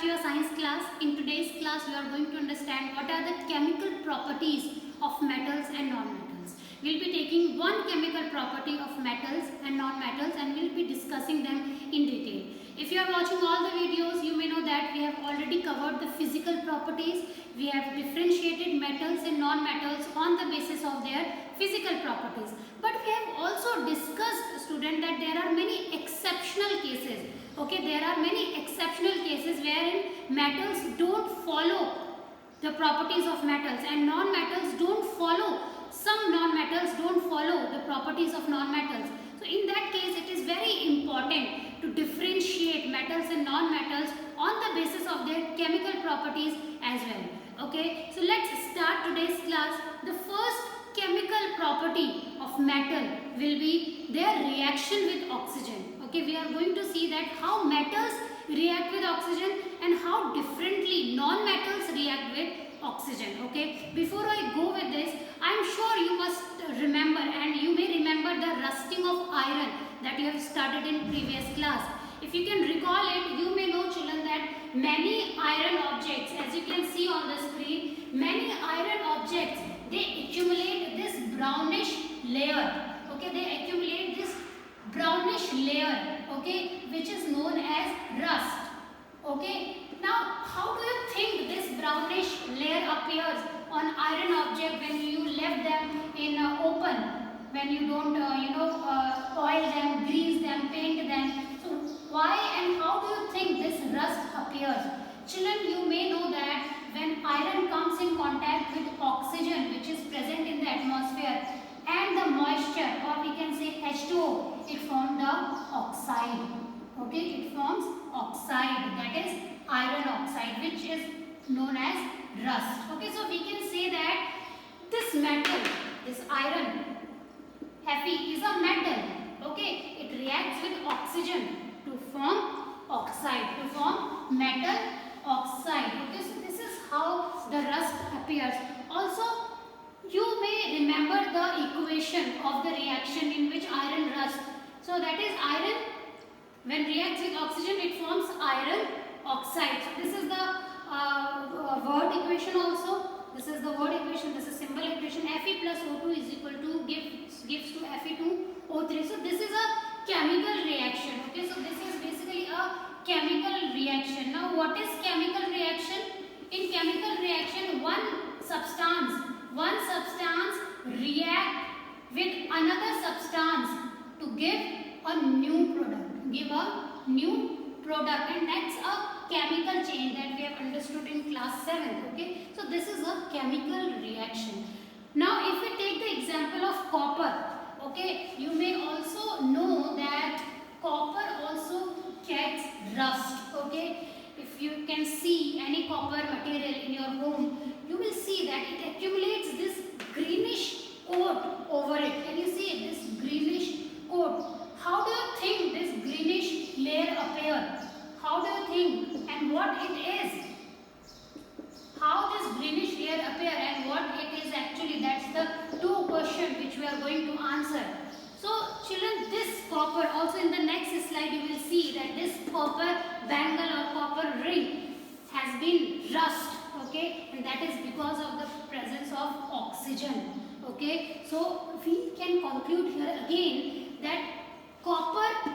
to your science class. In today's class, we are going to understand what are the chemical properties of metals and non-metals. We'll be taking one chemical property of metals and non-metals and we'll be discussing them in detail. If you are watching all the videos, you may know that we have already covered the physical properties. We have differentiated metals and non-metals on the basis of their physical properties. But we have also discussed, student, that there are many exceptional cases. Okay, there are many exceptional cases wherein metals don't follow the properties of metals and non-metals don't follow, some non-metals don't follow the properties of non-metals. So in that case, it is very important to differentiate metals and non-metals on the basis of their chemical properties as well. Okay, so let's start today's class. The first chemical property of metal will be their reaction with oxygen. Okay, we are going to see that how metals react with oxygen and how differently non-metals react with oxygen. Okay, before I go with this, I am sure you must remember and you may remember the rusting of iron that you have studied in previous class. If you can recall it, you may know, children, that many iron objects, as you can see on the screen, many iron objects, they accumulate this brownish layer. Okay, they accumulate this brownish layer, okay, which is known as rust. Okay, now how do you think this brownish layer appears on iron object when you left them in open, when you don't oil them, grease them, paint them? So why and how do you think this rust appears? Children, you may know that when iron comes in contact with oxygen which is present in the atmosphere and the moisture, or we can say H2O, it forms the oxide. Okay, it forms oxide, that is iron oxide, which is known as rust. Okay, so we can say that this metal, this iron, Fe, is a metal. Okay, it reacts with oxygen to form oxide, to form metal oxide. Okay, so this is how the rust appears. Also, you may remember the equation of the reaction in which iron rusts. So that is iron, when reacts with oxygen, it forms iron oxide. So this is the word equation also. This is the word equation, this is symbol equation. Fe plus O2 is equal to gives to Fe2O3. So this is a chemical reaction. Okay, so this is basically a chemical reaction. Now what is chemical reaction? In chemical reaction, one substance react with another substance to give a new product. Give a new product, and that's a chemical chain that we have understood in class 7th. Okay, so this is a chemical reaction. Now if we take the example of copper, okay, you may also know that copper also gets rust. Okay, if you can see any copper material in your home, you will see that it accumulates this greenish coat over it. Can you see it? This greenish coat. How do you think this greenish layer appear? How do you think and what it is? How this greenish layer appear and what it is actually? That's the two questions which we are going to answer. So children, this copper, also in the next slide you will see that this copper bangle or copper ring has been rust. Okay, and that is because of the presence of oxygen. Okay, so we can conclude here again that copper,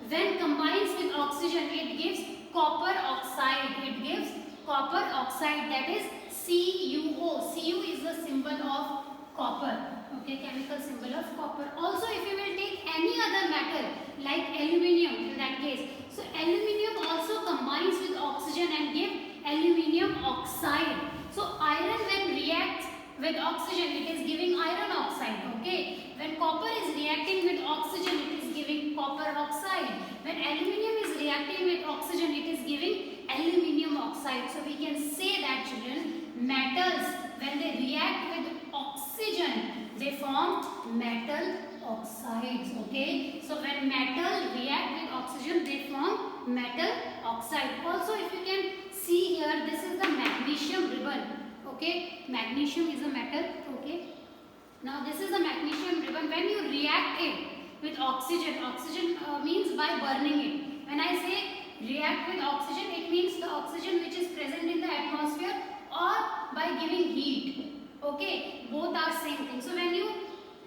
when combines with oxygen, it gives copper oxide. It gives copper oxide, that is CuO. Cu is the symbol of copper. Okay, chemical symbol of copper. Also, if you will take any other metal like aluminium in that case, so aluminium also combines with oxygen and give aluminium oxide. So iron, when reacts with oxygen, it is giving iron oxide. Okay, when copper is reacting with oxygen, it is giving copper oxide. When aluminium is reacting with oxygen, it is giving aluminium oxide. So we can say that, children, metals, when they react with oxygen, they form metal oxides. Okay, so when metal react with oxygen, they form metal oxide. Also, if you can see here, this is the magnesium ribbon. Okay, magnesium is a metal. Okay, now this is the magnesium ribbon. When you react it with oxygen, oxygen means by burning it. When I say react with oxygen, it means the oxygen which is present in the atmosphere or by giving heat. Okay, both are same thing. So when you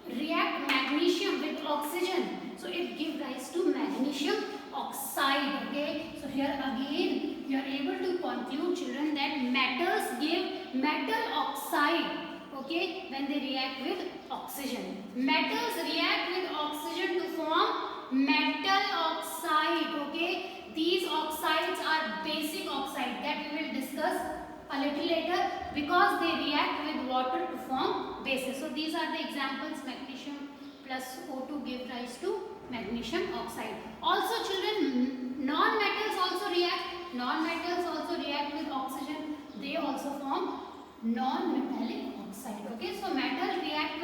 react magnesium with oxygen, so it gives rise to magnesium oxide. Okay, so here again you are able to conclude, children, that metals give metal oxide. Okay, when they react with oxygen, metals react with oxygen to form metal oxide. Okay, these oxides are basic oxide that we will discuss a little later, because they react with water to form bases. So these are the examples. Magnesium plus O2 give rise to magnesium oxide. Also children, non-metals also react. Non-metals also react with oxygen. They also form non-metallic oxide. Okay, so metals react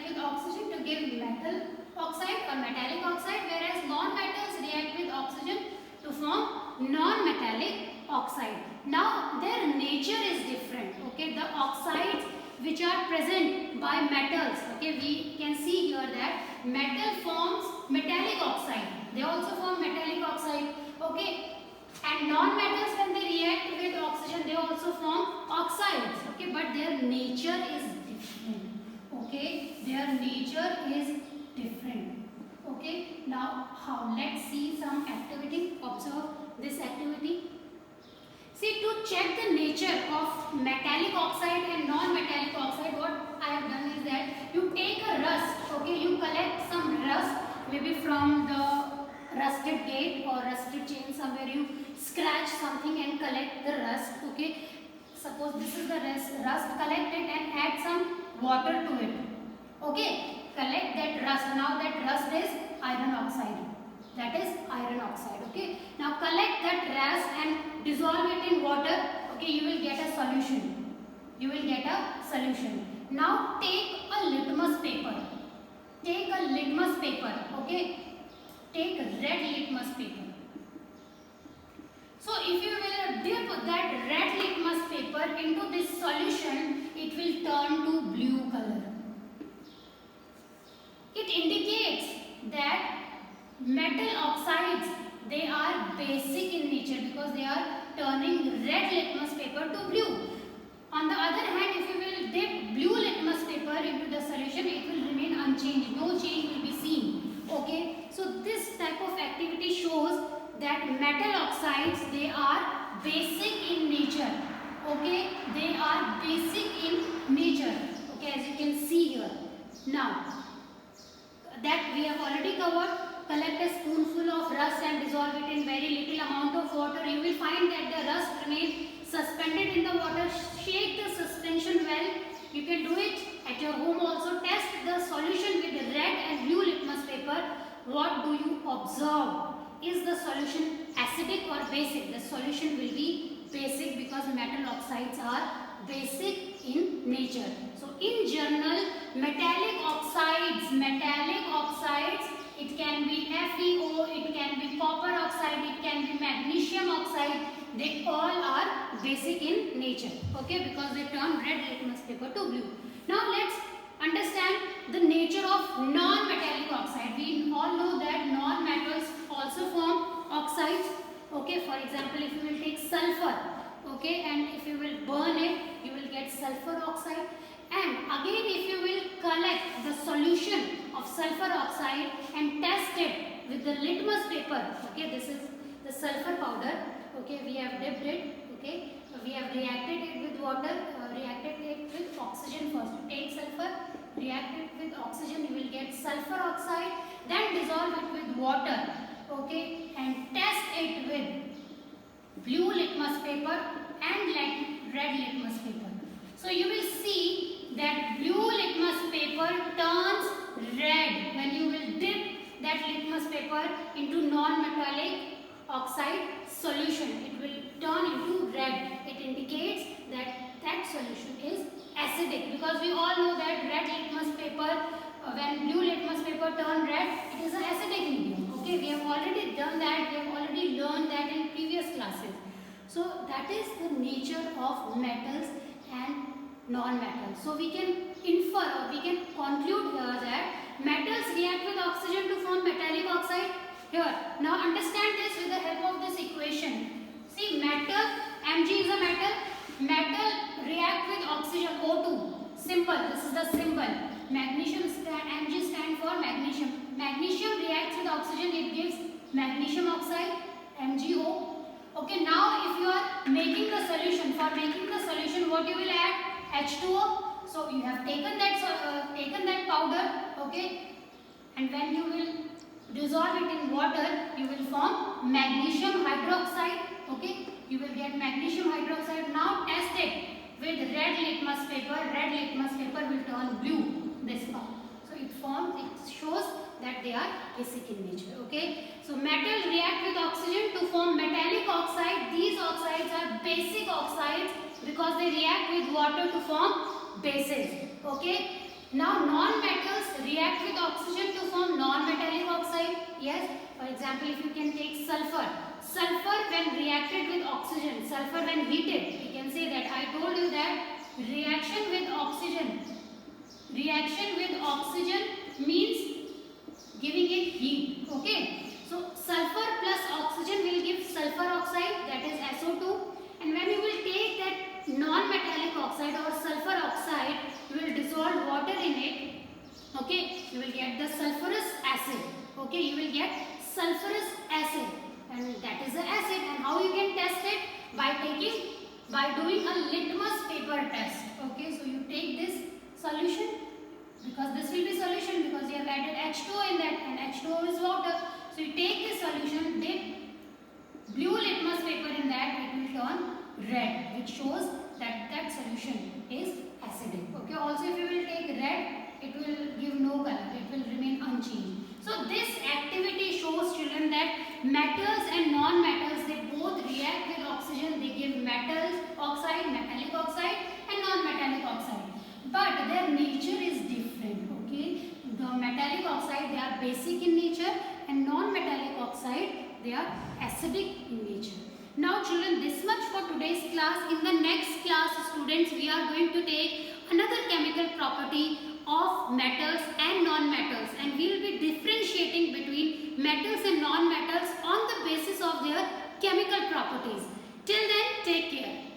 with oxygen to give metal oxide or metallic oxide, whereas non-metals react with oxygen to form non-metallic oxide. Now their nature is different. Okay, the oxides which are present by metals, okay, we can see here that metal forms metallic oxide. They also form metallic oxide. Okay, and non-metals, when they react with oxygen, they also form oxides. Okay, but their nature is different. Okay, their nature is different. Okay, now how? Let's see some activity. Observe this activity. See, to check the nature of metallic oxide and non-metallic oxide, what I have done is that you take a rust. Okay, you collect some rust, maybe from the rusted gate or rusted chain, somewhere you scratch something and collect the rust. Okay, suppose this is the rust, collect it and add some water to it. Okay, collect that rust. Now that rust is iron oxide. That is iron oxide. Okay, now collect that rust and dissolve it in water. Okay, you will get a solution. You will get a solution. Now take a litmus paper. Take a litmus paper. Okay, take red litmus paper. So if you will dip that red litmus paper into this solution, it will turn to blue color. It indicates that metal oxides, they are basic in nature because they are turning red litmus paper to blue. On the other hand, if you will dip blue litmus paper into the solution, it will remain unchanged. No change will be seen. Okay, so this type of activity shows that metal oxides, they are basic in nature. Okay, they are basic in nature. Okay, as you can see here. Now, that we have already covered. Collect a spoonful of rust and dissolve it in very little amount of water. You will find that the rust remains suspended in the water. Shake the suspension well. You can do it at your home also. Test the solution with red and blue litmus paper. What do you observe? Is the solution acidic or basic? The solution will be basic because metal oxides are basic in nature. So in general, metallic oxides, it can be FeO, it can be copper oxide, it can be magnesium oxide. They all are basic in nature. Okay, because they turn red litmus paper to blue. Now let's understand the nature of non-metallic oxide. We all know that non-metals also form oxides. Okay, for example, if you will take sulfur, okay, and if you will burn it, you will get sulfur oxide. And again, if you will collect the solution of sulfur oxide and test it with the litmus paper, okay, this is the sulfur powder, okay, we have dipped it, okay, we have reacted it with water, reacted it with oxygen first. Take sulfur, react it with oxygen, you will get sulfur oxide, then dissolve it with water, okay, and test it with blue litmus paper and red litmus paper. So you will see that blue litmus paper turns red when you will dip that litmus paper into non-metallic oxide solution. It will turn into red. It indicates that that solution is acidic, because we all know that red litmus paper, when blue litmus paper turn red, it is an acidic medium. Okay, we have already done that, we have already learned that in previous classes. So that is the nature of metals and non-metals. So we can infer or we can conclude here that metals react with oxygen to form metallic oxide Here, now understand this with the help of this equation. See, metal, Mg is a metal. Metal react with oxygen, O2. Simple, this is the symbol. Magnesium, Mg stand for magnesium. Magnesium reacts with oxygen, it gives magnesium oxide, MgO. Okay, now if you are making the solution, for making the solution, what you will add? H2O. So you have taken that powder, okay, and when you will dissolve it in water, you will form magnesium hydroxide, okay. You will get magnesium hydroxide. Now test it with red litmus paper. Red litmus paper will turn blue, this part. So it shows that they are basic in nature, okay. So metals react with oxygen to form metallic oxide. These oxides are basic oxides because they react with water to form bases, okay. Now non-metals react with oxygen to form non-metallic oxide. Yes, for example, if you can take sulfur. Sulfur when reacted with oxygen, sulfur when heated, we can say that I told you that reaction with oxygen means giving it heat, okay. So sulfur plus oxygen will give sulfur oxide, that is SO2, and when you will take that non-metallic oxide or sulfur oxide, you will dissolve water in it, okay, you will get the sulfurous acid, okay, you will get sulfurous acid, and that is the acid. And how you can test it? By doing a litmus paper test, okay. So you take this solution, because this will be solution because you have added H2O in that, and H2O is water. So you take this solution, dip blue litmus paper in that, it will turn red, which shows that that solution is acidic, okay. Also if you will take red, it will give no color, it will remain unchanged. So this activity shows, children, that metals and non-metals, they both react with oxygen. They give metals oxide, metallic oxide and non-metallic oxide, but their nature is different, okay. The metallic oxide, they are basic in nature, and non-metallic oxide, they are acidic in nature. Now children, this much for today's class. In the next class, students, we are going to take another chemical property of metals and non-metals, and we will be differentiating between metals and non-metals on the basis of their chemical properties. Till then, take care.